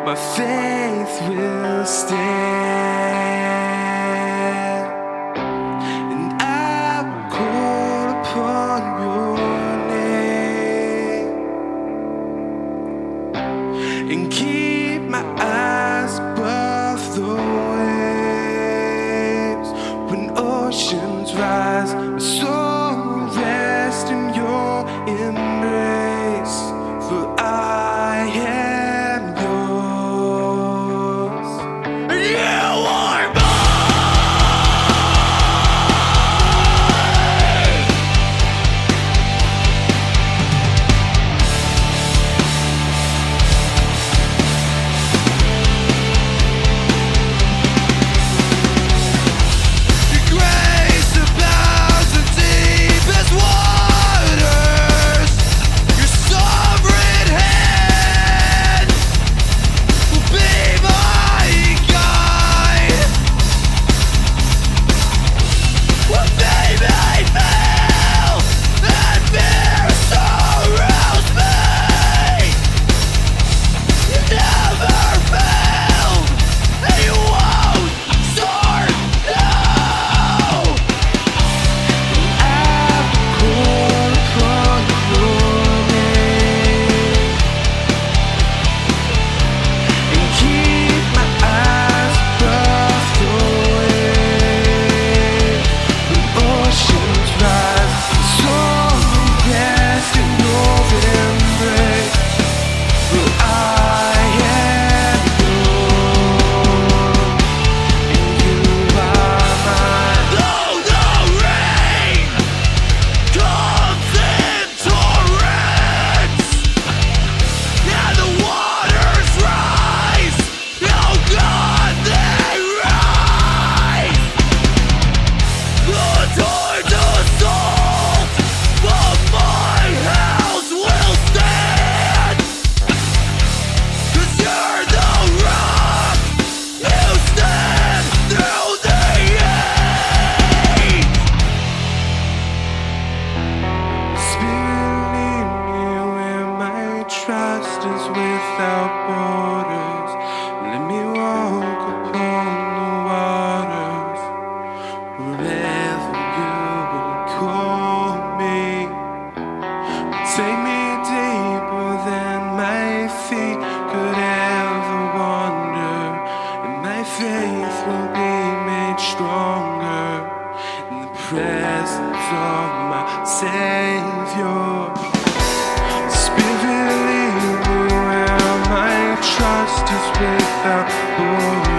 my faith will stand, and I will call upon your name and keep my eyes above the waves. When oceans rise, my soul will rest in your embrace, for I am yours. You are mine. Your grace abounds in deepest waters. Your sovereign hand will be my guide. Will make me feel that fear surrounds me. You never failed, and you won't start now. I will call upon your name and keep my eyes above the waves. When oceans rise, my soul will rest in your embrace, for I am yours and you are mine. Though the rain comes in torrents and the waters rise, oh God, they rise. The torrent assault of my house will stand, 'cause you're the rock, you stand through the age. Spirit, lead me where my trust is without borders. Let me walk upon the waters, wherever you will call me. Take me deeper than my feet could ever wander, and my faith will be made stronger in the presence of my Savior. Spirit, lead me where my trust is without borders.